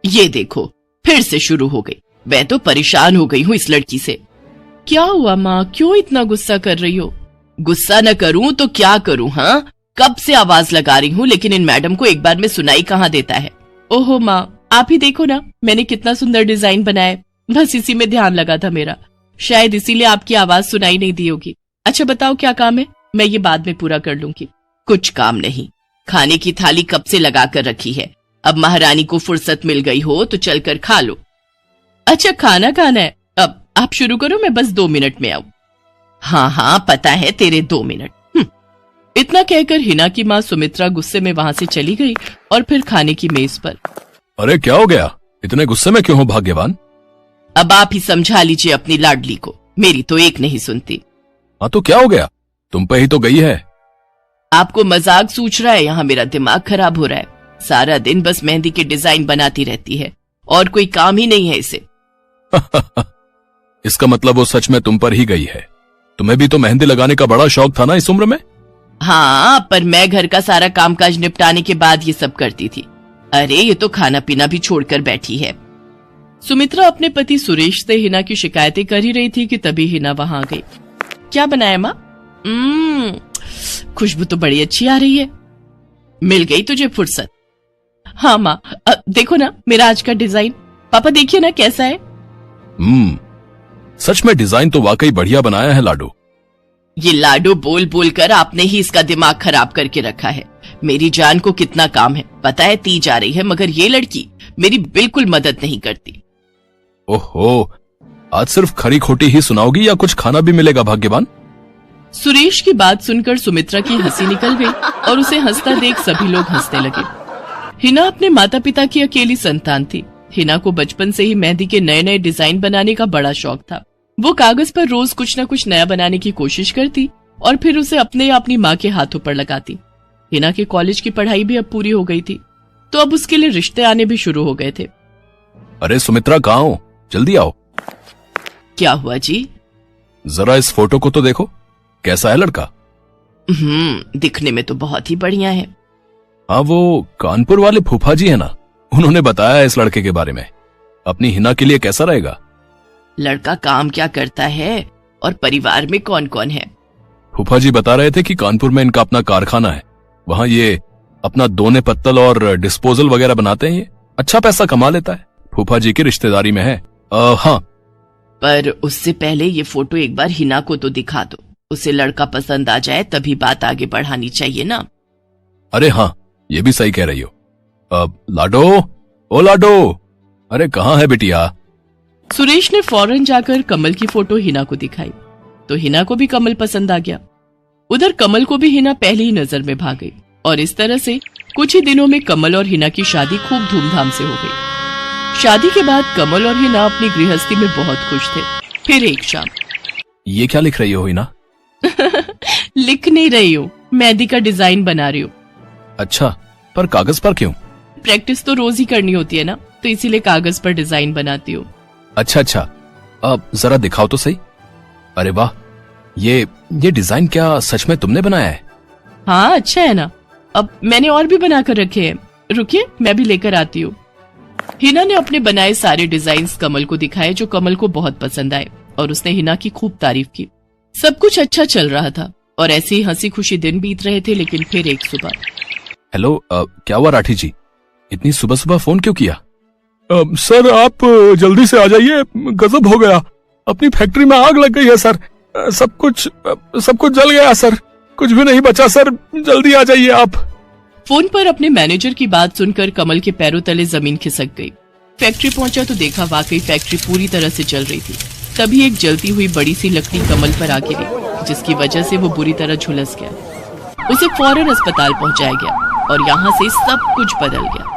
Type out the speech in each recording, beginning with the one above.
ये देखो फिर से शुरू हो गई। मैं तो परेशान हो गई हूँ इस लड़की से। क्या हुआ माँ, क्यों इतना गुस्सा कर रही हो? गुस्सा न करूं तो क्या करूं? हाँ, कब से आवाज लगा रही हूँ लेकिन इन मैडम को एक बार में सुनाई कहाँ देता है। ओहो माँ, आप ही देखो ना, मैंने कितना सुंदर डिजाइन बनाया, बस इसी में ध्यान लगा था मेरा, शायद इसीलिए आपकी आवाज सुनाई नहीं दी होगी। अच्छा बताओ क्या काम है, मैं ये बाद में पूरा कर लूंगी। कुछ काम नहीं, खाने की थाली कब से लगा कर रखी है, अब महारानी को फुर्सत मिल गई हो तो चलकर खा लो। अच्छा खाना खाना है, अब आप शुरू करो, मैं बस 2 मिनट में आऊं। हाँ हाँ पता है तेरे 2 मिनट। इतना कहकर हिना की माँ सुमित्रा गुस्से में वहां से चली गई और फिर खाने की मेज पर। अरे क्या हो गया, इतने गुस्से में क्यों हो भाग्यवान? अब आप ही समझा लीजिए अपनी लाडली को, मेरी तो एक नहीं सुनती। हाँ तो क्या हो गया, तुम पे ही तो गई है। आपको मजाक सूझ रहा है? यहाँ मेरा दिमाग खराब हो रहा है, सारा दिन बस मेहंदी के डिजाइन बनाती रहती है और कोई काम ही नहीं है इसे। इसका मतलब वो सच में तुम पर ही गई है। तुम्हें भी तो मेहंदी लगाने का बड़ा शौक था ना इस उम्र में? हाँ, पर मैं घर का सारा कामकाज निपटाने के बाद ये सब करती थी। अरे ये तो खाना पीना भी छोड़कर बैठी है। सुमित्रा अपने पति सुरेश से हिना की शिकायतें कर ही रही थी कि तभी हिना वहां आ गई। क्या बनाया माँ? खुशबू तो बड़ी अच्छी आ रही है। मिल गई तुझे फुर्सत? हाँ माँ, देखो ना मेरा आज का डिजाइन, पापा देखिए ना कैसा है। सच में डिजाइन तो वाकई बढ़िया बनाया है लाडो। ये लाडो बोल बोल कर आपने ही इसका दिमाग खराब करके रखा है। मेरी जान को कितना काम है पता है, ती जा रही है, मगर ये लड़की मेरी बिल्कुल मदद नहीं करती। ओहो, आज सिर्फ खरी खोटी ही सुनाओगी या कुछ खाना भी मिलेगा भाग्यवान? सुरेश की बात सुनकर सुमित्रा की हंसी निकल गई और उसे हंसता देख सभी लोग हंसने लगे। हिना अपने माता पिता की अकेली संतान थी। हिना को बचपन से ही मेहंदी के नए नए डिजाइन बनाने का बड़ा शौक था। वो कागज पर रोज कुछ न कुछ नया बनाने की कोशिश करती और फिर उसे अपने या अपनी माँ के हाथों पर लगाती। हिना के कॉलेज की पढ़ाई भी अब पूरी हो गई थी, तो अब उसके लिए रिश्ते आने भी शुरू हो गए थे। अरे सुमित्रा कहाँ हो, जल्दी आओ। क्या हुआ जी? जरा इस फोटो को तो देखो, कैसा है लड़का? दिखने में तो बहुत ही बढ़िया है। हाँ, वो कानपुर वाले फूफा जी है ना, उन्होंने बताया इस लड़के के बारे में। अपनी हिना के लिए कैसा रहेगा? लड़का काम क्या करता है और परिवार में कौन कौन है? फूफा जी बता रहे थे कि कानपुर में इनका अपना कारखाना है, वहाँ ये अपना दोने पत्तल और डिस्पोजल वगैरह बनाते हैं। ये अच्छा पैसा कमा लेता है, फूफा जी की रिश्तेदारी में है। हाँ, पर उससे पहले ये फोटो एक बार हिना को तो दिखा दो, उसे लड़का पसंद आ जाए तभी बात आगे बढ़ानी चाहिए ना। अरे हाँ, ये भी सही कह रही हो। लाडो, ओ लाडो, अरे कहाँ है बिटिया? सुरेश ने फौरन जाकर कमल की फोटो हिना को दिखाई तो हिना को भी कमल पसंद आ गया। उधर कमल को भी हिना पहली ही नजर में भाग गई और इस तरह से कुछ ही दिनों में कमल और हिना की शादी खूब धूमधाम से हो गई। शादी के बाद कमल और हिना अपनी गृहस्थी में बहुत खुश थे। फिर एक शाम। ये क्या लिख रही हो हिना? लिख नहीं रही हूँ, मेहंदी का डिजाइन बना रही हूँ। अच्छा, पर कागज पर क्यों? प्रैक्टिस तो रोज ही करनी होती है ना, तो इसीलिए कागज पर डिजाइन बनाती हूँ। अच्छा, अब जरा दिखाओ तो सही। अरे वाह, ये डिजाइन क्या सच में तुमने बनाया है? हाँ अच्छा है ना, अब मैंने और भी बनाकर रखे हैं, रुकिए मैं भी लेकर आती हूँ। हिना ने अपने बनाए सारे डिजाइन्स कमल को दिखाए जो कमल को बहुत पसंद आए और उसने हिना की खूब तारीफ की। सब कुछ अच्छा चल रहा था और ऐसे ही हंसी खुशी दिन बीत रहे थे। लेकिन फिर एक सुबह। हेलो, क्या हुआ राठी जी, इतनी सुबह सुबह फोन क्यों किया? सर आप जल्दी से आ जाइए, गजब हो गया, अपनी फैक्ट्री में आग लग गई है सर, सब कुछ जल गया सर, कुछ भी नहीं बचा सर, जल्दी आ जाइए आप। फोन पर अपने मैनेजर की बात सुनकर कमल के पैरों तले जमीन खिसक गई। फैक्ट्री पहुंचा तो देखा वाकई फैक्ट्री पूरी तरह से जल रही थी। तभी एक जलती हुई बड़ी सी लकड़ी कमल पर आ गिरी, जिसकी वजह से वो बुरी तरह झुलस गया। उसे फौरन अस्पताल पहुंचाया गया और यहाँ से सब कुछ बदल गया।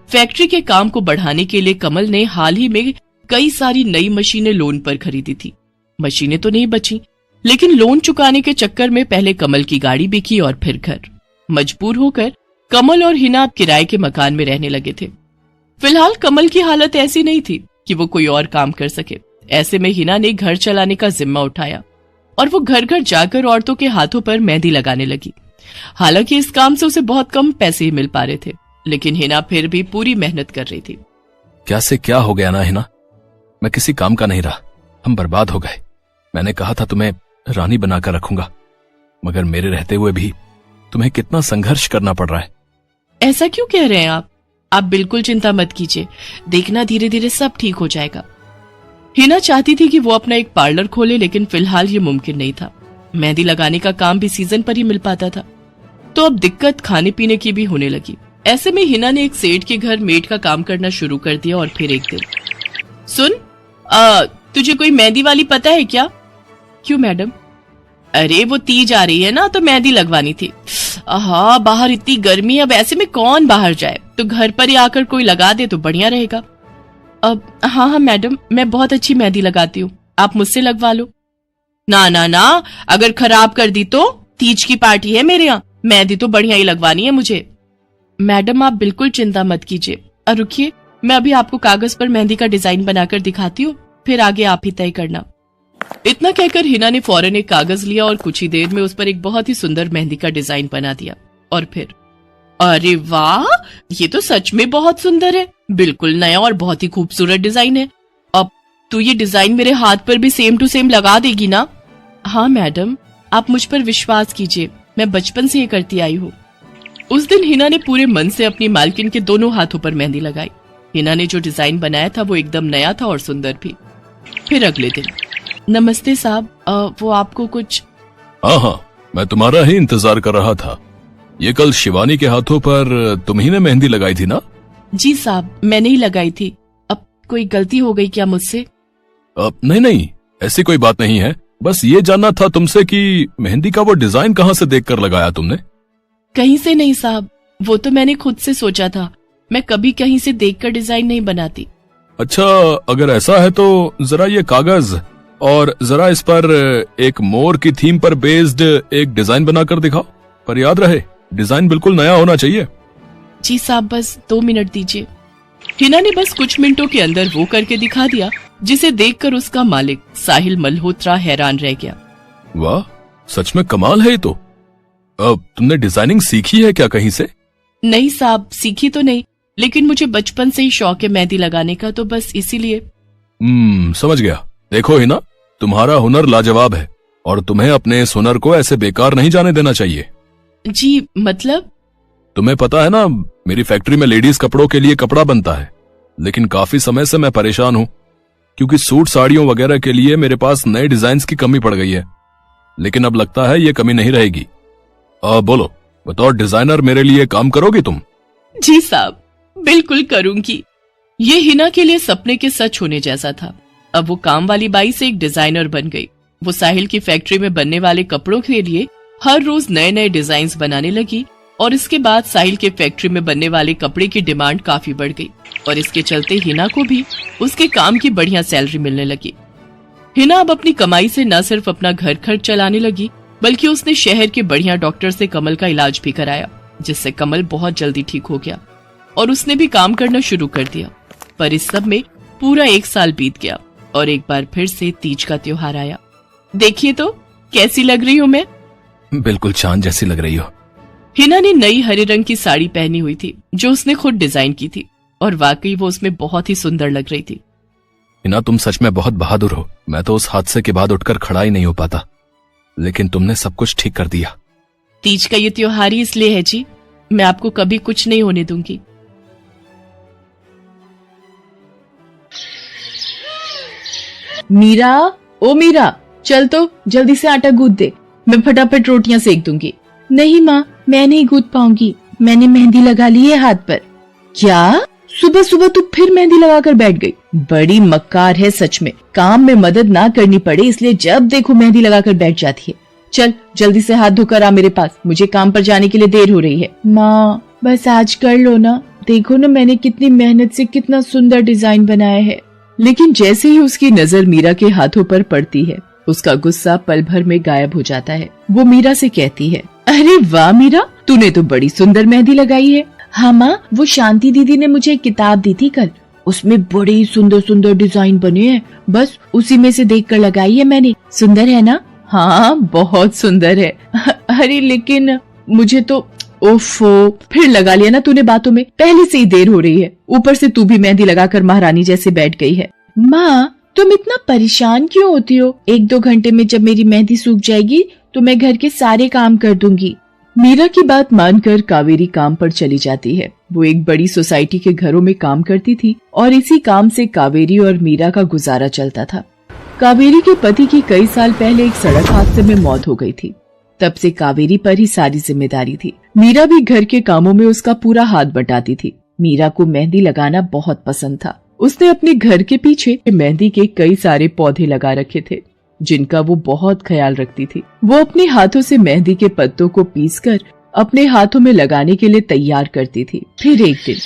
फैक्ट्री के काम को बढ़ाने के लिए कमल ने हाल ही में कई सारी नई मशीनें लोन पर खरीदी थी। मशीनें तो नहीं बची, लेकिन लोन चुकाने के चक्कर में पहले कमल की गाड़ी बिकी और फिर घर। मजबूर होकर कमल और हिना अब किराए के मकान में रहने लगे थे। फिलहाल कमल की हालत ऐसी नहीं थी कि वो कोई और काम कर सके। ऐसे में हिना ने घर चलाने का जिम्मा उठाया और वो घर घर जाकर औरतों के हाथों पर मेहंदी लगाने लगी। हालांकि इस काम से उसे बहुत कम पैसे ही मिल पा रहे थे, लेकिन हिना फिर भी पूरी मेहनत कर रही थी। क्या से क्या हो गया ना हिना, मैं किसी काम का नहीं रहा, हम बर्बाद हो गए। मैंने कहा था तुम्हें रानी बनाकर रखूंगा, मगर मेरे रहते हुए भी तुम्हें कितना संघर्ष करना पड़ रहा है। ऐसा क्यों कह रहे हैं आप बिल्कुल चिंता मत कीजिए, देखना धीरे धीरे सब ठीक हो जाएगा। हिना चाहती थी कि वो अपना एक पार्लर खोले, लेकिन फिलहाल ये मुमकिन नहीं था। मेहंदी लगाने का काम भी सीजन पर ही मिल पाता था, तो अब दिक्कत खाने पीने की भी होने लगी। ऐसे में हिना ने एक सेठ के घर मेड का काम करना शुरू कर दिया। और फिर एक दिन, सुन, तुझे कोई मेहंदी वाली पता है क्या? क्यों मैडम? अरे वो तीज आ रही है ना, तो मेहंदी लगवानी थी। हाँ, बाहर इतनी गर्मी, अब ऐसे में कौन बाहर जाए, तो घर पर ही आकर कोई लगा दे तो बढ़िया रहेगा। अब हाँ मैडम, मैं बहुत अच्छी मेहंदी लगाती हूँ, आप मुझसे लगवा लो। ना ना ना, अगर खराब कर दी तो? तीज की पार्टी है मेरे यहाँ, मेहंदी तो बढ़िया ही लगवानी है मुझे। मैडम आप बिल्कुल चिंता मत कीजिए, और रुकिए, मैं अभी आपको कागज पर मेहंदी का डिजाइन बनाकर दिखाती हूँ, फिर आगे आप ही तय करना। इतना कहकर हिना ने फौरन एक कागज लिया और कुछ ही देर में उस पर एक बहुत ही सुंदर मेहंदी का डिजाइन बना दिया। और फिर, अरे वाह, ये तो सच में बहुत सुंदर है, बिल्कुल नया और बहुत ही खूबसूरत डिजाइन है। अब तू ये डिजाइन मेरे हाथ पर भी सेम टू सेम लगा देगी ना? हाँ मैडम, आप मुझ पर विश्वास कीजिए, मैं बचपन से ये करती आई हूँ। उस दिन हिना ने पूरे मन से अपनी मालकिन के दोनों हाथों पर मेहंदी लगाई। हिना ने जो डिजाइन बनाया था वो एकदम नया था और सुंदर भी। फिर अगले दिन, नमस्ते साहब, वो आपको कुछ? हाँ, मैं तुम्हारा ही इंतजार कर रहा था। ये कल शिवानी के हाथों पर तुम ही ने मेहंदी लगाई थी ना? जी साहब, मैंने ही लगाई थी। अब कोई गलती हो गई क्या मुझसे? नहीं, ऐसी कोई बात नहीं है, बस ये जानना था तुमसे कि मेहंदी का वो डिजाइन कहाँ से देखकर लगाया तुमने? कहीं से नहीं साहब, वो तो मैंने खुद से सोचा था, मैं कभी कहीं से देखकर डिजाइन नहीं बनाती। अच्छा, अगर ऐसा है तो जरा ये कागज और जरा इस पर एक मोर की थीम पर बेस्ड एक डिजाइन बनाकर दिखाओ, पर याद रहे डिजाइन बिल्कुल नया होना चाहिए। जी साहब, बस 2 मिनट दीजिए। हिना ने बस कुछ मिनटों के अंदर वो करके दिखा दिया, जिसे देखकर उसका मालिक साहिल मल्होत्रा हैरान रह गया। वाह, सच में कमाल है ये तो। अब तुमने डिजाइनिंग सीखी है क्या कहीं से? नहीं साहब, सीखी तो नहीं, लेकिन मुझे बचपन से ही शौक है मेहंदी लगाने का, तो बस इसीलिए। समझ गया। देखो हिना, तुम्हारा हुनर लाजवाब है और तुम्हें अपने इस हुनर को ऐसे बेकार नहीं जाने देना चाहिए। जी मतलब? तुम्हें पता है ना, मेरी फैक्ट्री में लेडीज कपड़ों के लिए कपड़ा बनता है, लेकिन काफी समय से मैं परेशान हूँ, क्योंकि सूट साड़ियों वगैरह के लिए मेरे पास नए डिजाइन्स की कमी पड़ गई है। लेकिन अब लगता है ये कमी नहीं रहेगी। बोलो, बतौर डिजाइनर मेरे लिए काम करोगी तुम? जी साहब, बिल्कुल करूंगी। ये हिना के लिए सपने के सच होने जैसा था। अब वो काम वाली बाई से एक डिजाइनर बन गई। वो साहिल की फैक्ट्री में बनने वाले कपड़ों के लिए हर रोज नए नए डिजाइन्स बनाने लगी, और इसके बाद साहिल के फैक्ट्री में बनने वाले कपड़े की डिमांड काफी बढ़ गई, और इसके चलते हिना को भी उसके काम की बढ़िया सैलरी मिलने लगी। हिना अब अपनी कमाई से न सिर्फ अपना घर खर्च चलाने लगी, बल्कि उसने शहर के बढ़िया डॉक्टर से कमल का इलाज भी कराया, जिससे कमल बहुत जल्दी ठीक हो गया और उसने भी काम करना शुरू कर दिया। पर इस सब में पूरा 1 साल बीत गया और एक बार फिर से तीज का त्योहार आया। देखिए तो कैसी लग रही हूँ मैं? बिल्कुल चांद जैसी लग रही हो। हिना ने नई हरे रंग की साड़ी पहनी हुई थी, जो उसने खुद डिजाइन की थी, और वाकई वो उसमें बहुत ही सुंदर लग रही थी। हिना, तुम सच में बहुत बहादुर हो। मैं तो उस हादसे के बाद उठकर खड़ा ही नहीं हो पाता, लेकिन तुमने सब कुछ ठीक कर दिया। तीज का ये त्योहार ही इसलिए है जी, मैं आपको कभी कुछ नहीं होने दूंगी। मीरा, ओ मीरा, चल तो जल्दी से आटा गूंथ दे, मैं फटाफट रोटियां सेक दूंगी। नहीं माँ, मैं नहीं गूंथ पाऊंगी, मैंने मेहंदी लगा ली है हाथ पर। क्या? सुबह सुबह तू फिर मेहंदी लगाकर बैठ गई? बड़ी मक्कार है सच में, काम में मदद ना करनी पड़े इसलिए जब देखो मेहंदी लगाकर बैठ जाती है। चल जल्दी से हाथ धोकर आ मेरे पास, मुझे काम पर जाने के लिए देर हो रही है। माँ बस आज कर लो ना, देखो ना मैंने कितनी मेहनत से कितना सुंदर डिजाइन बनाया है। लेकिन जैसे ही उसकी नजर मीरा के हाथों पर पड़ती है, उसका गुस्सा पल भर में गायब हो जाता है। वो मीरा से कहती है, अरे वाह मीरा, तूने तो बड़ी सुंदर मेहंदी लगाई है। हाँ माँ, वो शांति दीदी ने मुझे एक किताब दी थी कल, उसमें बड़े ही सुंदर सुंदर डिजाइन बने हैं, बस उसी में से देखकर लगाई है मैंने। सुंदर है ना? हाँ बहुत सुंदर है। अरे लेकिन मुझे तो ओफो, फिर लगा लिया ना तूने बातों में। पहले से ही देर हो रही है, ऊपर से तू भी मेहंदी लगाकर महारानी जैसे बैठ गई है। माँ, तुम इतना परेशान क्यों होती हो? 1-2 घंटे में जब मेरी मेहंदी सूख जाएगी तो मैं घर के सारे काम कर दूंगी। मीरा की बात मानकर कावेरी काम पर चली जाती है। वो एक बड़ी सोसाइटी के घरों में काम करती थी और इसी काम से कावेरी और मीरा का गुजारा चलता था। कावेरी के पति की कई साल पहले एक सड़क हादसे में मौत हो गई थी। तब से कावेरी पर ही सारी जिम्मेदारी थी। मीरा भी घर के कामों में उसका पूरा हाथ बटाती थी। मीरा को मेहंदी लगाना बहुत पसंद था। उसने अपने घर के पीछे मेहंदी के कई सारे पौधे लगा रखे थे, जिनका वो बहुत ख्याल रखती थी। वो अपने हाथों से मेहंदी के पत्तों को पीसकर अपने हाथों में लगाने के लिए तैयार करती थी। फिर एक दिन,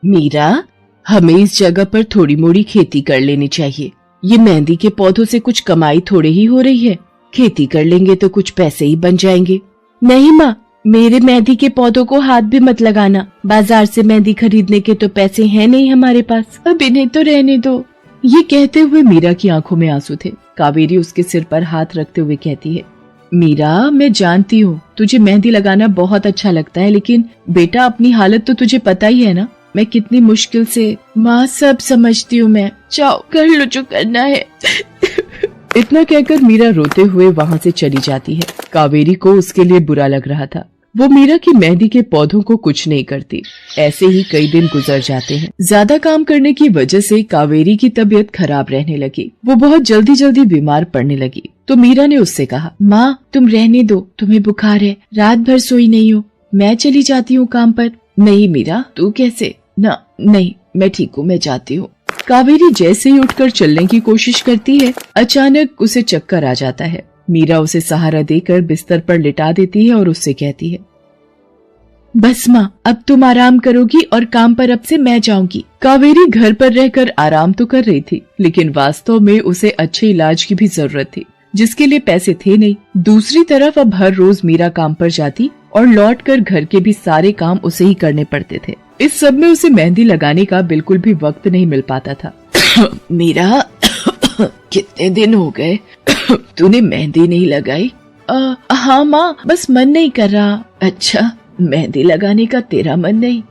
मीरा, हमें इस जगह पर थोड़ी मोड़ी खेती कर लेनी चाहिए। ये मेहंदी के पौधों से कुछ कमाई थोड़ी ही हो रही है, खेती कर लेंगे तो कुछ पैसे ही बन जाएंगे। नहीं माँ, मेरे मेहंदी के पौधों को हाथ भी मत लगाना। बाजार से मेहंदी खरीदने के तो पैसे हैं नहीं हमारे पास, अब इन्हें तो रहने दो। ये कहते हुए मीरा की आंखों में आंसू थे। कावेरी उसके सिर पर हाथ रखते हुए कहती है, मीरा, मैं जानती हूँ तुझे मेहंदी लगाना बहुत अच्छा लगता है, लेकिन बेटा अपनी हालत तो तुझे पता ही है ना, मैं कितनी मुश्किल से। माँ, सब समझती हूँ मैं, जाओ कर लो जो करना है। इतना कहकर मीरा रोते हुए वहाँ से चली जाती है। कावेरी को उसके लिए बुरा लग रहा था। वो मीरा की मेहंदी के पौधों को कुछ नहीं करती। ऐसे ही कई दिन गुजर जाते हैं। ज्यादा काम करने की वजह से कावेरी की तबीयत खराब रहने लगी। वो बहुत जल्दी जल्दी बीमार पड़ने लगी। तो मीरा ने उससे कहा, माँ, तुम रहने दो, तुम्हें बुखार है, रात भर सोई नहीं हो, मैं चली जाती हूँ काम पर। नहीं मीरा, तू कैसे? ना, नहीं, मैं ठीक हूँ, मैं जाती हूँ। कावेरी जैसे ही उठकर चलने की कोशिश करती है, अचानक उसे चक्कर आ जाता है। मीरा उसे सहारा देकर बिस्तर पर लिटा देती है और उससे कहती है, बस माँ, अब तुम आराम करोगी और काम पर अब से मैं जाऊंगी। कावेरी घर पर रहकर आराम तो कर रही थी, लेकिन वास्तव में उसे अच्छे इलाज की भी जरूरत थी, जिसके लिए पैसे थे नहीं। दूसरी तरफ अब हर रोज मीरा काम पर जाती और लौटकर घर के भी सारे काम उसे ही करने पड़ते थे। इस सब में उसे मेहंदी लगाने का बिल्कुल भी वक्त नहीं मिल पाता था। मीरा, कितने दिन हो गए तूने मेहंदी नहीं लगाई? हाँ माँ, बस मन नहीं कर रहा। अच्छा, मेहंदी लगाने का तेरा मन नहीं?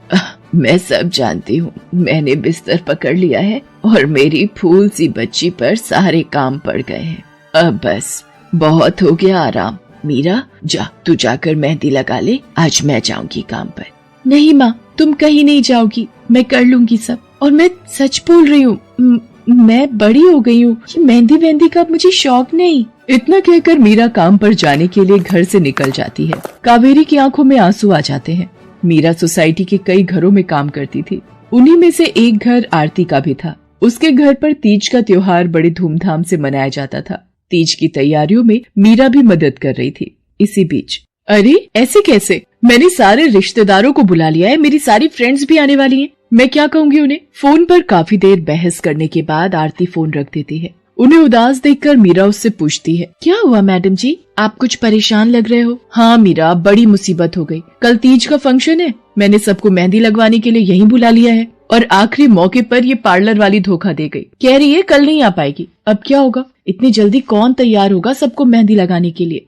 मैं सब जानती हूँ। मैंने बिस्तर पकड़ लिया है और मेरी फूल सी बच्ची पर सारे काम पड़ गए हैं। अब बस बहुत हो गया आराम। मीरा, जा, तू जाकर मेहंदी लगा ले, आज मैं जाऊंगी काम पर। नहीं माँ, तुम कहीं नहीं जाओगी, मैं कर लूंगी सब। और मैं सच बोल रही हूँ, मैं बड़ी हो गई हूँ, मेहंदी वेहंदी का मुझे शौक नहीं। इतना कहकर मीरा काम पर जाने के लिए घर से निकल जाती है। कावेरी की आंखों में आंसू आ जाते हैं। मीरा सोसाइटी के कई घरों में काम करती थी। उन्हीं में से एक घर आरती का भी था। उसके घर पर तीज का त्योहार बड़े धूमधाम से मनाया जाता था। तीज की तैयारियों में मीरा भी मदद कर रही थी। इसी बीच, अरे ऐसे कैसे? मैंने सारे रिश्तेदारों को बुला लिया है, मेरी सारी फ्रेंड्स भी आने वाली हैं। मैं क्या कहूँगी उन्हें? फोन पर काफी देर बहस करने के बाद आरती फोन रख देती है। उन्हें उदास देखकर मीरा उससे पूछती है, क्या हुआ मैडम जी, आप कुछ परेशान लग रहे हो? हाँ मीरा, बड़ी मुसीबत हो गई। कल तीज का फंक्शन है, मैंने सबको मेहंदी लगवाने के लिए यहीं बुला लिया है और आखिरी मौके पर ये पार्लर वाली धोखा दे गई। कह रही है कल नहीं आ पाएगी। अब क्या होगा? इतनी जल्दी कौन तैयार होगा सबको मेहंदी लगाने के लिए?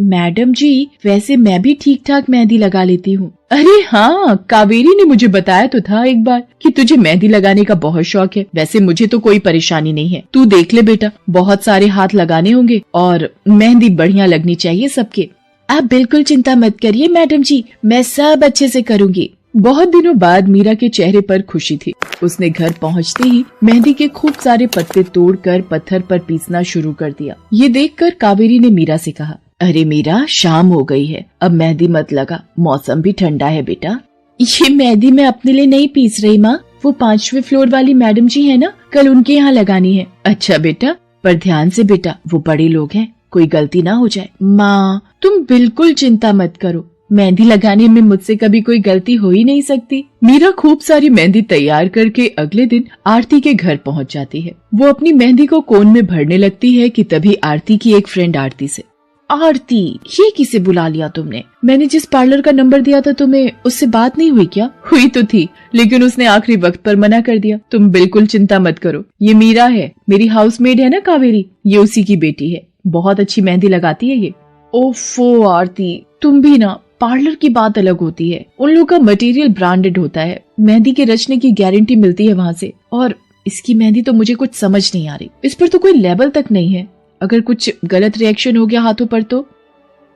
मैडम जी, वैसे मैं भी ठीक ठाक मेहंदी लगा लेती हूँ। अरे हाँ, कावेरी ने मुझे बताया तो था एक बार कि तुझे मेहंदी लगाने का बहुत शौक है। वैसे मुझे तो कोई परेशानी नहीं है, तू देख ले बेटा, बहुत सारे हाथ लगाने होंगे और मेहंदी बढ़िया लगनी चाहिए सबके। आप बिल्कुल चिंता मत करिए मैडम जी, मैं सब अच्छे से करूँगी। बहुत दिनों बाद मीरा के चेहरे पर खुशी थी। उसने घर पहुंचते ही मेहंदी के खूब सारे पत्ते तोड़कर पत्थर पर पीसना शुरू कर दिया। ये देखकर कावेरी ने मीरा से कहा, अरे मीरा, शाम हो गई है, अब मेहंदी मत लगा, मौसम भी ठंडा है बेटा। ये मेहंदी मैं अपने लिए नहीं पीस रही माँ, वो 5वें फ्लोर वाली मैडम जी है ना, कल उनके यहाँ लगानी है। अच्छा बेटा, पर ध्यान से बेटा, वो बड़े लोग हैं, कोई गलती ना हो जाए। माँ, तुम बिल्कुल चिंता मत करो, मेहंदी लगाने में मुझसे कभी कोई गलती हो ही नहीं सकती। मीरा खूब सारी मेहंदी तैयार करके अगले दिन आरती के घर पहुंच जाती है। वो अपनी मेहंदी को कोन में भरने लगती है कि तभी आरती की एक फ्रेंड आरती से, आरती, ये किसे बुला लिया तुमने? मैंने जिस पार्लर का नंबर दिया था तुम्हें, उससे बात नहीं हुई क्या? हुई तो थी, लेकिन उसने आखिरी वक्त पर मना कर दिया। तुम बिल्कुल चिंता मत करो, ये मीरा है, मेरी हाउसमेड है ना कावेरी, ये उसी की बेटी है, बहुत अच्छी मेहंदी लगाती है ये। ओफो आरती, तुम भी ना, पार्लर की बात अलग होती है, उन लोगों का मटेरियल ब्रांडेड होता है, मेहंदी के रचने की गारंटी मिलती है वहाँ से। और इसकी मेहंदी तो मुझे कुछ समझ नहीं आ रही, इस पर तो कोई लेबल तक नहीं है, अगर कुछ गलत रिएक्शन हो गया हाथों पर तो।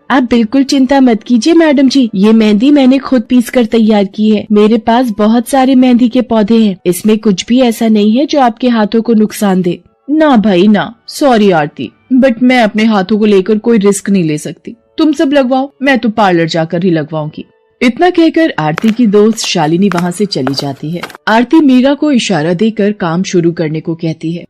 आप बिल्कुल चिंता मत कीजिए मैडम जी, ये मेहंदी मैंने खुद पीस कर तैयार की है। मेरे पास बहुत सारे मेहंदी के पौधे हैं, इसमें कुछ भी ऐसा नहीं है जो आपके हाथों को नुकसान दे। ना भाई ना, सॉरी आरती, बट मैं अपने हाथों को लेकर कोई रिस्क नहीं ले सकती। तुम सब लगवाओ, मैं तो पार्लर जाकर ही लगवाऊंगी। इतना कहकर आरती की दोस्त शालिनी वहाँ से चली जाती है। आरती मीरा को इशारा देकर काम शुरू करने को कहती है।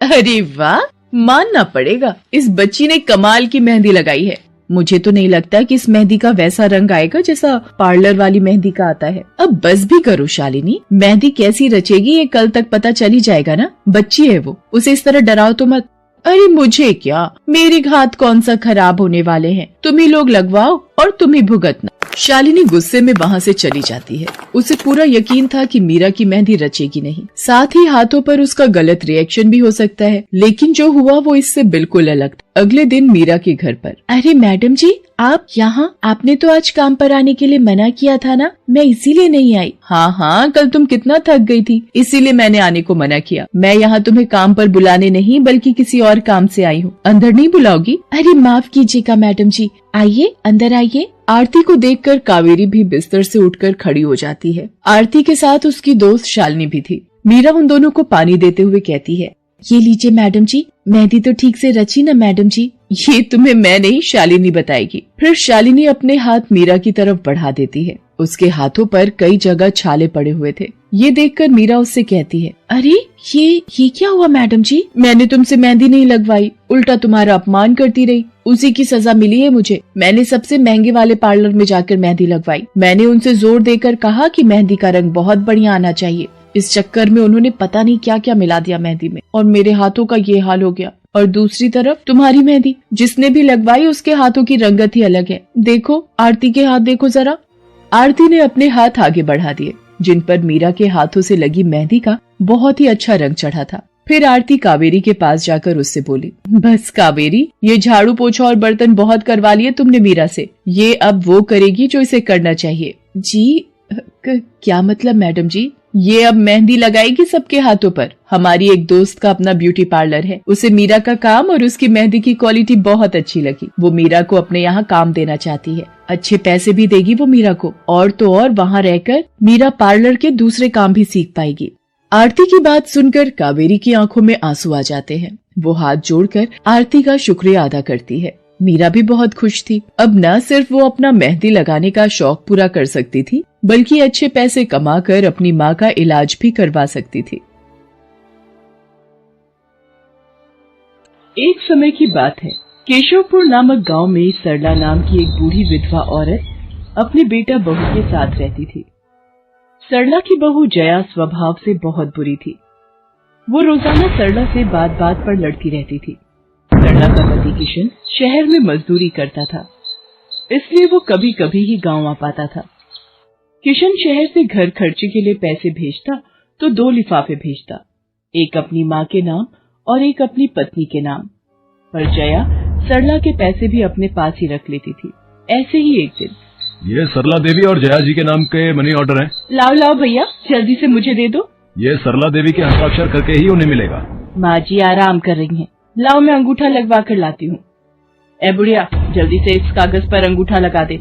अरे वाह, मानना पड़ेगा, इस बच्ची ने कमाल की मेहंदी लगाई है। मुझे तो नहीं लगता कि इस मेहंदी का वैसा रंग आएगा जैसा पार्लर वाली मेहंदी का आता है। अब बस भी करो शालिनी, मेहंदी कैसी रचेगी ये कल तक पता चल ही जाएगा ना। बच्ची है वो, उसे इस तरह डराओ तो मत। अरे मुझे क्या, मेरे हाथ कौन सा खराब होने वाले हैं, तुम ही लोग लगवाओ और तुम ही भुगतना। शालिनी गुस्से में वहाँ से चली जाती है। उसे पूरा यकीन था कि मीरा की मेहंदी रचेगी नहीं, साथ ही हाथों पर उसका गलत रिएक्शन भी हो सकता है, लेकिन जो हुआ वो इससे बिल्कुल अलग था। अगले दिन मीरा के घर पर। अरे मैडम जी, आप यहाँ? आपने तो आज काम पर आने के लिए मना किया था ना, मैं इसीलिए नहीं आई। हाँ, कल तुम कितना थक गई थी, इसीलिए मैंने आने को मना किया। मैं यहाँ तुम्हें काम पर बुलाने नहीं बल्कि किसी और काम से आई हूँ। अंदर नहीं बुलाओगी? अरे माफ कीजिएगा मैडम जी, आइए अंदर आइए। आरती को देखकर कावेरी भी बिस्तर से उठकर खड़ी हो जाती है। आरती के साथ उसकी दोस्त शालिनी भी थी। मीरा उन दोनों को पानी देते हुए कहती है, ये लीजिए मैडम जी, मेहंदी तो ठीक से रची ना मैडम जी? ये तुम्हें मैं नहीं, शालिनी बताएगी। फिर शालिनी अपने हाथ मीरा की तरफ बढ़ा देती है। उसके हाथों पर कई जगह छाले पड़े हुए थे। ये देखकर मीरा उससे कहती है, अरे ये क्या हुआ मैडम जी? मैंने तुमसे मेहंदी नहीं लगवाई, उल्टा तुम्हारा अपमान करती रही, उसी की सजा मिली है मुझे। मैंने सबसे महंगे वाले पार्लर में जाकर मेहंदी लगवाई। मैंने उनसे जोर देकर कहा कि मेहंदी का रंग बहुत बढ़िया आना चाहिए। इस चक्कर में उन्होंने पता नहीं क्या क्या मिला दिया मेहंदी में, और मेरे हाथों का ये हाल हो गया। और दूसरी तरफ तुम्हारी मेहंदी, जिसने भी लगवाई उसके हाथों की रंगत ही अलग है। देखो आरती के हाथ देखो जरा। आरती ने अपने हाथ आगे बढ़ा दिए, जिन पर मीरा के हाथों से लगी मेहंदी का बहुत ही अच्छा रंग चढ़ा था। फिर आरती कावेरी के पास जाकर उससे बोली, बस कावेरी, ये झाड़ू पोछा और बर्तन बहुत करवा लिए तुमने मीरा से, ये अब वो करेगी जो इसे करना चाहिए। जी क्या मतलब मैडम जी? ये अब मेहंदी लगाएगी सबके हाथों पर। हमारी एक दोस्त का अपना ब्यूटी पार्लर है, उसे मीरा का काम और उसकी मेहंदी की क्वालिटी बहुत अच्छी लगी। वो मीरा को अपने यहाँ काम देना चाहती है, अच्छे पैसे भी देगी वो मीरा को, और तो और वहाँ रहकर मीरा पार्लर के दूसरे काम भी सीख पाएगी। आरती की बात सुनकर कावेरी की आंखों में आंसू आ जाते हैं। वो हाथ जोड़कर आरती का शुक्रिया अदा करती है। मीरा भी बहुत खुश थी। अब न सिर्फ वो अपना मेहंदी लगाने का शौक पूरा कर सकती थी, बल्कि अच्छे पैसे कमाकर अपनी माँ का इलाज भी करवा सकती थी। एक समय की बात है, केशवपुर नामक गांव में सरला नाम की एक बूढ़ी विधवा औरत अपने बेटा बहू के साथ रहती थी। सरला की बहू जया स्वभाव से बहुत बुरी थी। वो रोजाना सरला से बात बात पर लड़ती रहती थी। सरला का पति किशन शहर में मजदूरी करता था, इसलिए वो कभी कभी ही गांव आ पाता था। किशन शहर से घर खर्चे के लिए पैसे भेजता तो 2 लिफाफे भेजता, एक अपनी माँ के नाम और एक अपनी पत्नी के नाम। पर जया सरला के पैसे भी अपने पास ही रख लेती थी। ऐसे ही एक दिन, ये सरला देवी और जया जी के नाम के मनी ऑर्डर हैं। लाओ भैया, जल्दी से मुझे दे दो। ये सरला देवी के हस्ताक्षर करके ही उन्हें मिलेगा। माँ जी आराम कर रही हैं, लाओ मैं अंगूठा लगवा कर लाती हूँ। ए बुढ़िया, जल्दी से इस कागज पर अंगूठा लगा दे।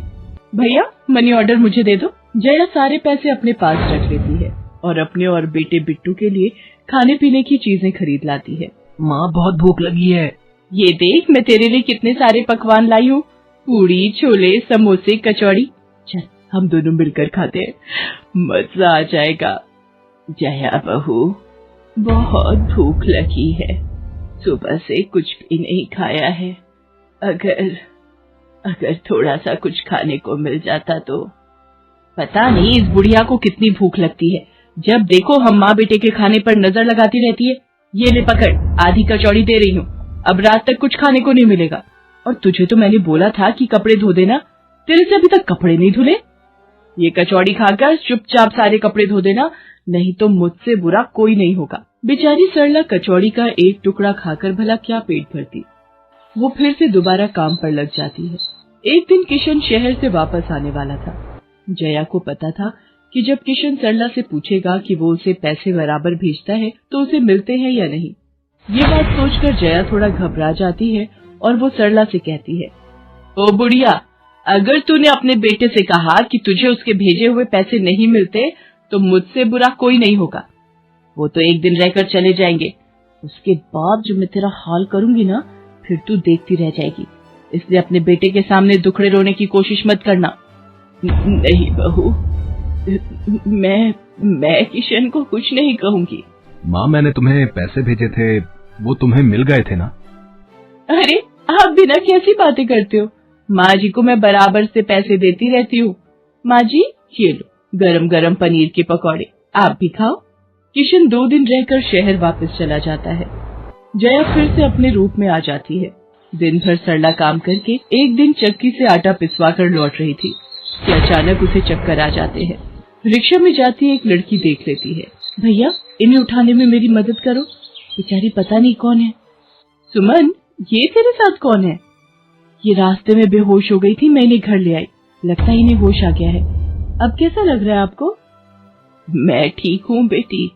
भैया मनी ऑर्डर मुझे दे दो। जया सारे पैसे अपने पास रख लेती है और अपने और बेटे बिट्टू के लिए खाने पीने की चीजें खरीद लाती है। माँ बहुत भूख लगी है। ये देख, मैं तेरे लिए कितने सारे पकवान लाई हूँ, पूड़ी, छोले, समोसे, कचौड़ी। चल हम दोनों मिलकर खाते हैं, मजा आ जाएगा। जया बहू, बहुत भूख लगी है, सुबह से कुछ भी नहीं खाया है। अगर थोड़ा सा कुछ खाने को मिल जाता तो। पता नहीं इस बुढ़िया को कितनी भूख लगती है, जब देखो हम माँ बेटे के खाने पर नजर लगाती रहती है। ये ले पकड़, आधी कचौड़ी दे रही हूँ, अब रात तक कुछ खाने को नहीं मिलेगा। और तुझे तो मैंने बोला था कि कपड़े धो देना, तेरे से अभी तक कपड़े नहीं धुले। ये कचौड़ी खाकर चुपचाप सारे कपड़े धो देना, नहीं तो मुझसे बुरा कोई नहीं होगा। बेचारी सरला कचौड़ी का एक टुकड़ा खाकर भला क्या पेट भरती। वो फिर से दोबारा काम पर लग जाती है। एक दिन किशन शहर से वापस आने वाला था। जया को पता था कि जब किशन सरला से पूछेगा कि वो उसे पैसे बराबर भेजता है तो उसे मिलते हैं या नहीं। ये बात सोचकर जया थोड़ा घबरा जाती है और वो सरला से कहती है, ओ बुढ़िया, अगर तूने अपने बेटे से कहा कि तुझे उसके भेजे हुए पैसे नहीं मिलते तो मुझसे बुरा कोई नहीं होगा। वो तो एक दिन रहकर चले जाएंगे, उसके बाद जो मैं तेरा हाल करूंगी ना, फिर तू देखती रह जाएगी। इसलिए अपने बेटे के सामने दुखड़े रोने की कोशिश मत करना। नहीं बहू, मैं किशन को कुछ नहीं कहूंगी। माँ, मैंने तुम्हें पैसे भेजे थे, वो तुम्हें मिल गए थे ना? अरे आप बिना कैसी बातें करते हो? माँ जी को मैं बराबर से पैसे देती रहती हूँ। माँ जी, ये लो गरम गरम पनीर के पकौड़े, आप भी खाओ। किशन 2 दिन रहकर शहर वापस चला जाता है। जया फिर से अपने रूप में आ जाती है। दिन भर सरला काम करके एक दिन चक्की से आटा पिसवा कर लौट रही थी कि अचानक उसे चक्कर आ जाते हैं। रिक्शा में जाती एक लड़की देख लेती है। भैया, इन्हें उठाने में मेरी मदद करो, बेचारी पता नहीं कौन है। सुमन, ये तेरे साथ कौन है? ये रास्ते में बेहोश हो गई थी, मैं इन्हें घर ले आई, लगता है इन्हें होश आ गया है। अब कैसा लग रहा है आपको? मैं ठीक हूँ बेटी,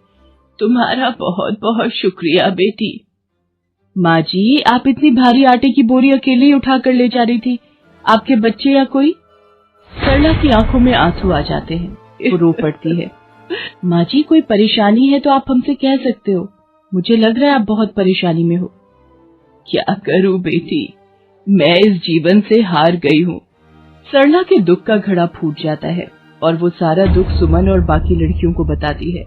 तुम्हारा बहुत बहुत शुक्रिया बेटी। माँ जी, आप इतनी भारी आटे की बोरी अकेले ही उठा कर ले जा रही थी, आपके बच्चे या कोई? सरला की आंखों में आंसू आ जाते हैं, वो रो पड़ती है। माँ जी, कोई परेशानी है तो आप हमसे कह सकते हो, मुझे लग रहा है आप बहुत परेशानी में हो। क्या करूं बेटी, मैं इस जीवन से हार गई हूँ। सरला के दुख का घड़ा फूट जाता है और वो सारा दुख सुमन और बाकी लड़कियों को बताती है।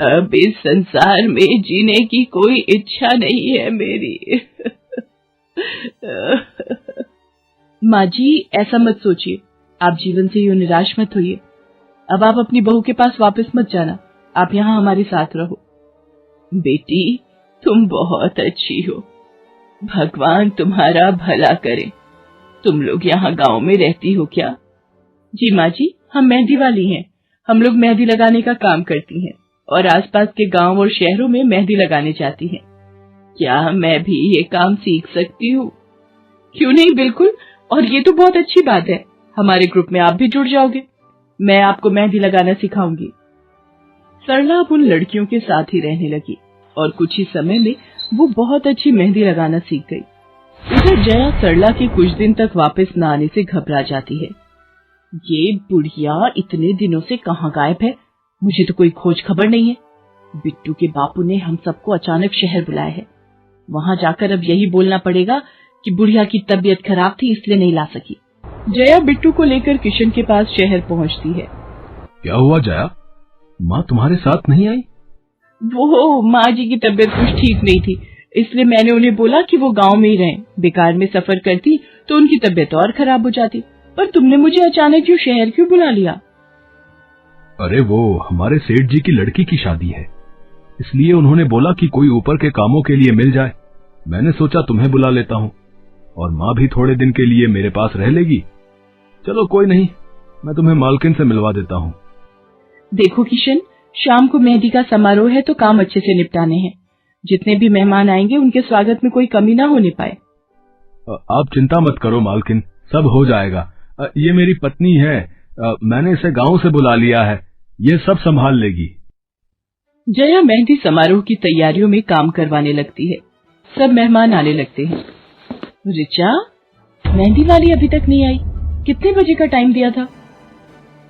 अब इस संसार में जीने की कोई इच्छा नहीं है मेरी। माँ जी, ऐसा मत सोचिए, आप जीवन से यूं निराश मत होइए। अब आप अपनी बहू के पास वापस मत जाना, आप यहाँ हमारे साथ रहो। बेटी, तुम बहुत अच्छी हो, भगवान तुम्हारा भला करे। तुम लोग यहाँ गांव में रहती हो क्या? जी माँ जी, हम मेहंदी वाली हैं। हम लोग मेहंदी लगाने का काम करती हैं और आसपास के गांव और शहरों में मेहंदी लगाने जाती हैं। क्या मैं भी ये काम सीख सकती हूँ? क्यों नहीं, बिल्कुल, और ये तो बहुत अच्छी बात है। हमारे ग्रुप में आप भी जुड़ जाओगे, मैं आपको मेहंदी लगाना सिखाऊंगी। सरला अब उन लड़कियों के साथ ही रहने लगी और कुछ ही समय में वो बहुत अच्छी मेहंदी लगाना सीख गई। इधर जया सरला के कुछ दिन तक वापस न आने से घबरा जाती है। ये बुढ़िया इतने दिनों से कहाँ गायब है, मुझे तो कोई खोज खबर नहीं है। बिट्टू के बापू ने हम सबको अचानक शहर बुलाया है, वहाँ जाकर अब यही बोलना पड़ेगा कि बुढ़िया की तबीयत खराब थी इसलिए नहीं ला सकी। जया बिट्टू को लेकर किशन के पास शहर पहुँचती है। क्या हुआ जया, माँ तुम्हारे साथ नहीं आई? वो माँ जी की तबीयत कुछ ठीक नहीं थी, इसलिए मैंने उन्हें बोला कि वो गांव में ही रहें। बेकार में सफर करती तो उनकी तबीयत और खराब हो जाती। पर तुमने मुझे अचानक क्यों शहर क्यों बुला लिया? अरे वो हमारे सेठ जी की लड़की की शादी है, इसलिए उन्होंने बोला कि कोई ऊपर के कामों के लिए मिल जाए। मैंने सोचा तुम्हें बुला लेता हूँ, और माँ भी थोड़े दिन के लिए मेरे पास रह लेगी। चलो कोई नहीं, मैं तुम्हें मालकिन से मिलवा देता हूँ। देखो किशन, शाम को मेहंदी का समारोह है तो काम अच्छे से निपटाने हैं। जितने भी मेहमान आएंगे उनके स्वागत में कोई कमी ना होने पाए। आप चिंता मत करो मालकिन, सब हो जाएगा। ये मेरी पत्नी है, मैंने इसे गांव से बुला लिया है, ये सब संभाल लेगी। जया मेहंदी समारोह की तैयारियों में काम करवाने लगती है। सब मेहमान आने लगते हैं। रिचा, मेहंदी वाली अभी तक नहीं आई, कितने बजे का टाइम दिया था?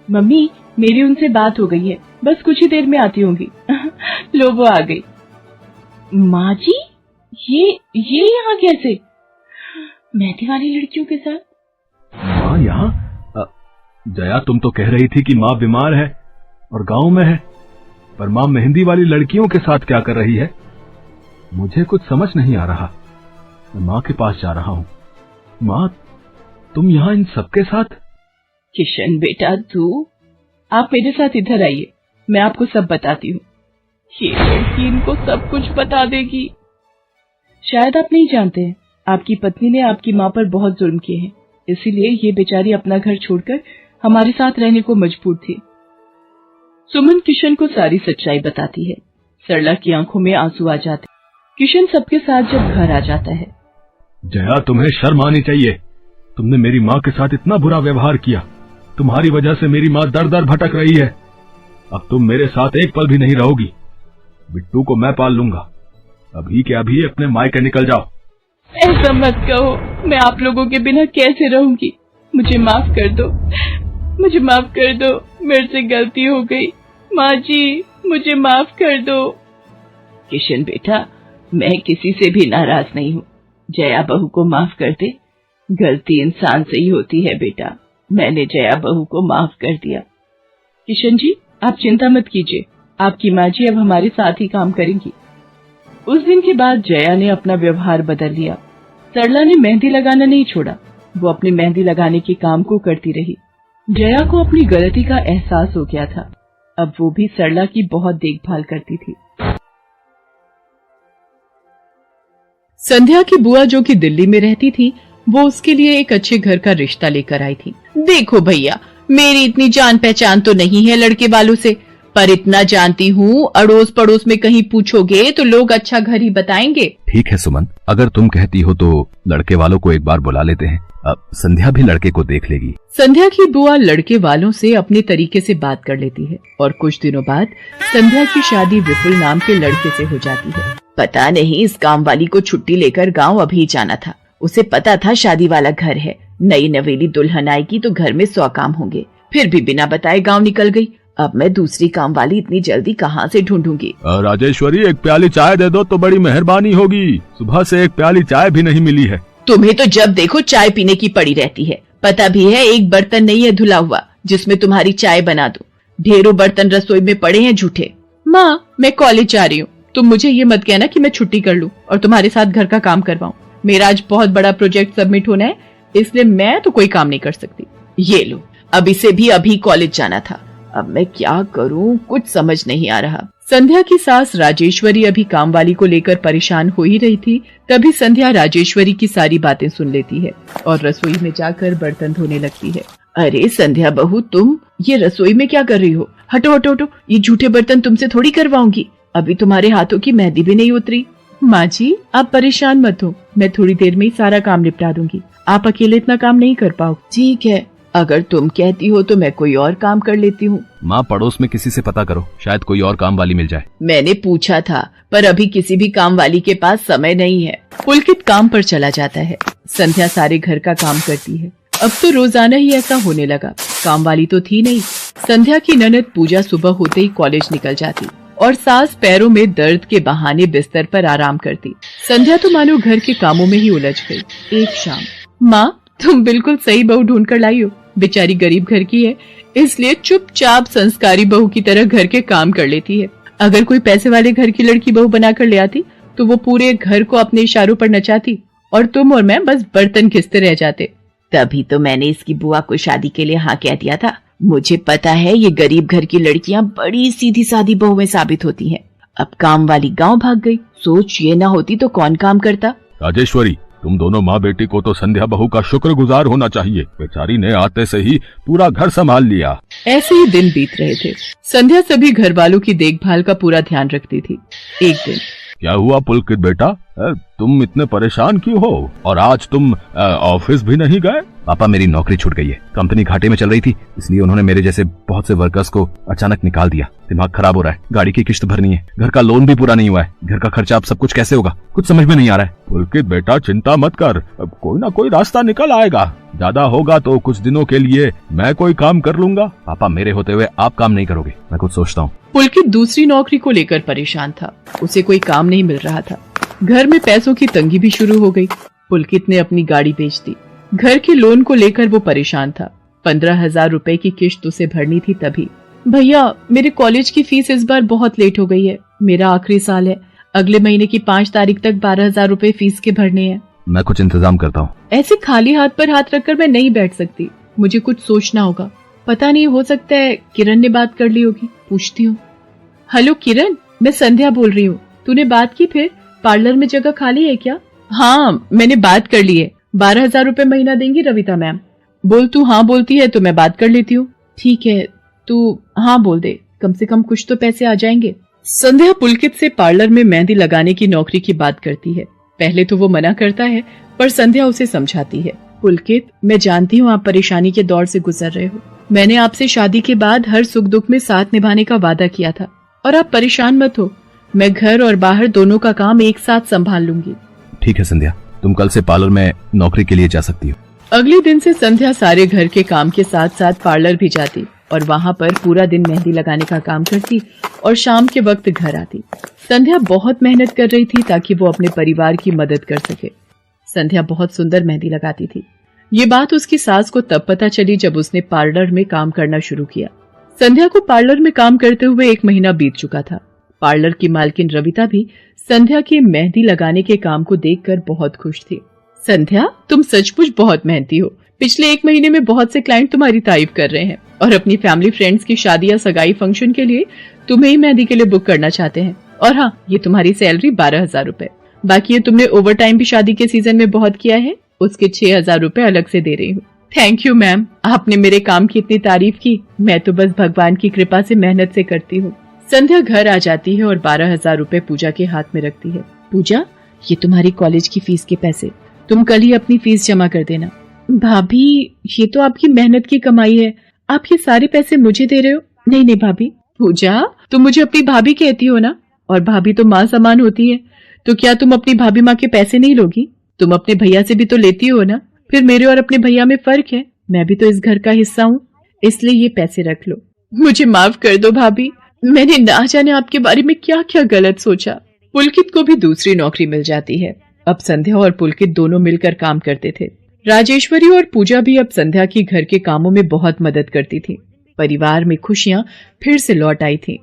मम्मी, मेरी उनसे बात हो गई है, बस कुछ ही देर में आती होंगी। लो वो आ गई। माँ जी, ये यहाँ कैसे? मेहंदी वाली लड़कियों के साथ? माँ यहाँ? जया, तुम तो कह रही थी कि माँ बीमार है और गांव में है, पर माँ मेहंदी वाली लड़कियों के साथ क्या कर रही है? मुझे कुछ समझ नहीं आ रहा। मैं माँ के पास जा रहा हूँ। माँ, तुम यहाँ इन सबके साथ? किशन बेटा, आप मेरे साथ इधर आइए, मैं आपको सब बताती हूँ। ये लड़की इनको सब कुछ बता देगी। शायद आप नहीं जानते हैं, आपकी पत्नी ने आपकी माँ पर बहुत जुल्म किए हैं, इसीलिए ये बेचारी अपना घर छोड़कर हमारे साथ रहने को मजबूर थी। सुमन किशन को सारी सच्चाई बताती है। सरला की आंखों में आंसू आ जाते। किशन सबके साथ जब घर आ जाता है। जया, तुम्हें शर्म आनी चाहिए, तुमने मेरी माँ के साथ इतना बुरा व्यवहार किया। तुम्हारी वजह से मेरी माँ दर दर भटक रही है। अब तुम मेरे साथ एक पल भी नहीं रहोगी। बिट्टू को मैं पाल लूंगा। अभी के अभी अपने मायके निकल जाओ। ऐसा मत कहो, मैं आप लोगों के बिना कैसे रहूंगी। मुझे माफ कर दो, मुझे माफ कर दो, मेरे से गलती हो गई। माँ जी, मुझे माफ कर दो। किशन बेटा, मैं किसी से भी नाराज नहीं हूँ। जया बहू को माफ कर दे। गलती इंसान से ही होती है बेटा। मैंने जया बहू को माफ कर दिया। किशन जी, आप चिंता मत कीजिए, आपकी माँ जी अब हमारे साथ ही काम करेंगी। उस दिन के बाद जया ने अपना व्यवहार बदल लिया। सरला ने मेहंदी लगाना नहीं छोड़ा। वो अपनी मेहंदी लगाने के काम को करती रही। जया को अपनी गलती का एहसास हो गया था। अब वो भी सरला की बहुत देखभाल करती थी। संध्या की बुआ जो कि दिल्ली में रहती थी, वो उसके लिए एक अच्छे घर का रिश्ता लेकर आई थी। देखो भैया, मेरी इतनी जान पहचान तो नहीं है लड़के वालों से, पर इतना जानती हूँ, अड़ोस पड़ोस में कहीं पूछोगे तो लोग अच्छा घर ही बताएंगे। ठीक है सुमन, अगर तुम कहती हो तो लड़के वालों को एक बार बुला लेते हैं। अब संध्या भी लड़के को देख लेगी। संध्या की बुआ लड़के वालों से अपने तरीके से बात कर लेती है और कुछ दिनों बाद संध्या की शादी विपुल नाम के लड़के से हो जाती है। पता नहीं इस काम वाली को छुट्टी लेकर गाँव अभी जाना था। उसे पता था शादी वाला घर है, नई नवेली दुल्हन आएगी तो घर में 100 काम होंगे, फिर भी बिना बताए गाँव निकल गई। अब मैं दूसरी काम वाली इतनी जल्दी कहाँ से ढूंढूंगी। राजेश्वरी, एक प्याली चाय दे दो तो बड़ी मेहरबानी होगी। सुबह से एक प्याली चाय भी नहीं मिली है। तुम्हें तो जब देखो चाय पीने की पड़ी रहती है। पता भी है एक बर्तन नहीं है धुला हुआ जिसमें तुम्हारी चाय बना दूं। ढेरों बर्तन रसोई में पड़े हैं झूठे। माँ, मैं कॉलेज जा रही हूँ, तुम मुझे ये मत कहना कि मैं छुट्टी कर लूँ और तुम्हारे साथ घर का काम करवाऊँ। मेरा आज बहुत बड़ा प्रोजेक्ट सबमिट होना है, इसलिए मैं तो कोई काम नहीं कर सकती। ये लो, अब इसे भी अभी कॉलेज जाना था। अब मैं क्या करूं, कुछ समझ नहीं आ रहा। संध्या की सास राजेश्वरी अभी काम वाली को लेकर परेशान हो ही रही थी। तभी संध्या राजेश्वरी की सारी बातें सुन लेती है और रसोई में जाकर बर्तन धोने लगती है। अरे संध्या बहू, तुम ये रसोई में क्या कर रही हो? हटो हटो हटो, ये झूठे बर्तन तुमसे थोड़ी करवाऊंगी। अभी तुम्हारे हाथों की मेहंदी भी नहीं उतरी। माँ जी, आप परेशान मत हो, मैं थोड़ी देर में ही सारा काम निपटा दूंगी। आप अकेले इतना काम नहीं कर पाओ। ठीक है, अगर तुम कहती हो तो मैं कोई और काम कर लेती हूँ। माँ, पड़ोस में किसी से पता करो, शायद कोई और काम वाली मिल जाए। मैंने पूछा था, पर अभी किसी भी काम वाली के पास समय नहीं है। पुलकित काम पर चला जाता है। संध्या सारे घर का काम करती है। अब तो रोजाना ही ऐसा होने लगा। काम वाली तो थी नहीं। संध्या की ननद पूजा सुबह होते ही कॉलेज निकल जाती और सास पैरों में दर्द के बहाने बिस्तर पर आराम करती। संध्या तो मानो घर के कामों में ही उलझ गई। एक शाम, माँ, तुम बिल्कुल सही बहू ढूंढ कर लाई हो। बेचारी गरीब घर की है, इसलिए चुपचाप संस्कारी बहू की तरह घर के काम कर लेती है। अगर कोई पैसे वाले घर की लड़की बहू बनाकर ले आती तो वो पूरे घर को अपने इशारों पर नचाती और तुम और मैं बस बर्तन घिसते रह जाते। तभी तो मैंने इसकी बुआ को शादी के लिए हाँ कह दिया था। मुझे पता है ये गरीब घर की लड़कियां बड़ी सीधी सादी बहुएं साबित होती हैं। अब काम वाली गांव भाग गई। सोच ये ना होती तो कौन काम करता। राजेश्वरी, तुम दोनों माँ बेटी को तो संध्या बहू का शुक्रगुजार होना चाहिए। बेचारी ने आते से ही पूरा घर संभाल लिया। ऐसे ही दिन बीत रहे थे। संध्या सभी घर वालों की देखभाल का पूरा ध्यान रखती थी। एक दिन, क्या हुआ पुलकित बेटा, तुम इतने परेशान क्यों हो? और आज तुम ऑफिस भी नहीं गए? पापा, मेरी नौकरी छूट गई है। कंपनी घाटे में चल रही थी, इसलिए उन्होंने मेरे जैसे बहुत से वर्कर्स को अचानक निकाल दिया। दिमाग खराब हो रहा है, गाड़ी की किश्त भरनी है, घर का लोन भी पूरा नहीं हुआ है, घर का खर्चा अब सब कुछ कैसे होगा, कुछ समझ में नहीं आ रहा है। पुलकित बेटा, चिंता मत कर, अब कोई ना कोई रास्ता निकल आएगा। ज्यादा होगा तो कुछ दिनों के लिए मैं कोई काम कर लूंगा। पापा, मेरे होते हुए आप काम नहीं करोगे, मैं कुछ सोचता हूँ। पुलकित दूसरी नौकरी को लेकर परेशान था। उसे कोई काम नहीं मिल रहा था। घर में पैसों की तंगी भी शुरू हो गई। पुलकित ने अपनी गाड़ी बेच दी। घर के लोन को लेकर वो परेशान था। 15,000 रुपए की किश्त उसे भरनी थी। तभी, भैया, मेरे कॉलेज की फीस इस बार बहुत लेट हो गई है। मेरा आखिरी साल है, अगले महीने की 5 तारीख तक 12,000 रुपए फीस के भरने हैं। मैं कुछ इंतजाम करता हूँ। ऐसे खाली हाथ पर हाथ रखकर मैं नहीं बैठ सकती, मुझे कुछ सोचना होगा। पता नहीं, हो सकता है किरण ने बात कर ली होगी, पूछती हूँ। हेलो किरण, मैं संध्या बोल रही हूँ। तूने बात की फिर? पार्लर में जगह खाली है क्या? हाँ, मैंने बात कर ली है। 12,000 रुपए महीना देंगी रविता मैम। बोल, तू हाँ बोलती है तो मैं बात कर लेती हूँ। ठीक है, तू हाँ बोल दे, कम से कम कुछ तो पैसे आ जाएंगे। संध्या पुलकित से पार्लर में मेहंदी लगाने की नौकरी की बात करती है। पहले तो वो मना करता है, पर संध्या उसे समझाती है। पुलकित, मैं जानती हूँ आप परेशानी के दौर से गुजर रहे हो। मैंने आपसे शादी के बाद हर सुख दुख में साथ निभाने का वादा किया था और आप परेशान मत हो, मैं घर और बाहर दोनों का काम एक साथ संभाल लूंगी। ठीक है संध्या, तुम कल से पार्लर में नौकरी के लिए जा सकती हो। अगले दिन से संध्या सारे घर के काम के साथ साथ पार्लर भी जाती और वहां पर पूरा दिन मेहंदी लगाने का काम करती और शाम के वक्त घर आती। संध्या बहुत मेहनत कर रही थी ताकि वो अपने परिवार की मदद कर सके। संध्या बहुत सुंदर मेहंदी लगाती थी। ये बात उसकी सास को तब पता चली जब उसने पार्लर में काम करना शुरू किया। संध्या को पार्लर में काम करते हुए 1 महीना बीत चुका था। पार्लर की मालकिन रविता भी संध्या के मेहंदी लगाने के काम को देखकर बहुत खुश थी। संध्या, तुम सचमुच बहुत मेहनती हो। पिछले 1 महीने में बहुत से क्लाइंट तुम्हारी तारीफ कर रहे हैं और अपनी फैमिली फ्रेंड्स की शादी या सगाई फंक्शन के लिए तुम्हें ही मेहंदी के लिए बुक करना चाहते हैं। और हाँ, ये तुम्हारी सैलरी 12,000 रुपए। बाकी ये तुमने ओवर टाइम भी शादी के सीजन में बहुत किया है, उसके 6,000 रुपए अलग से दे रही हूँ। थैंक यू मैम, आपने मेरे काम की इतनी तारीफ की। मैं तो बस भगवान की कृपा से मेहनत से करती हूँ। संध्या घर आ जाती है और 12,000 रुपए पूजा के हाथ में रखती है। पूजा, ये तुम्हारी कॉलेज की फीस के पैसे, तुम कल ही अपनी फीस जमा कर देना। भाभी, ये तो आपकी मेहनत की कमाई है, आप ये सारे पैसे मुझे दे रहे हो? नहीं नहीं भाभी। पूजा, तुम मुझे अपनी भाभी कहती हो ना, और भाभी तो माँ समान होती है, तो क्या तुम अपनी भाभी माँ के पैसे नहीं लोगी? तुम अपने भैया से भी तो लेती हो ना। फिर मेरे और अपने भैया में फर्क है, मैं भी तो इस घर का हिस्सा हूँ, इसलिए ये पैसे रख लो। मुझे माफ कर दो भाभी, मैंने ना जाने आपके बारे में क्या क्या गलत सोचा। पुलकित को भी दूसरी नौकरी मिल जाती है। अब संध्या और पुलकित दोनों मिलकर काम करते थे। राजेश्वरी और पूजा भी अब संध्या की घर के कामों में बहुत मदद करती थी। परिवार में खुशियां फिर से लौट आई थी।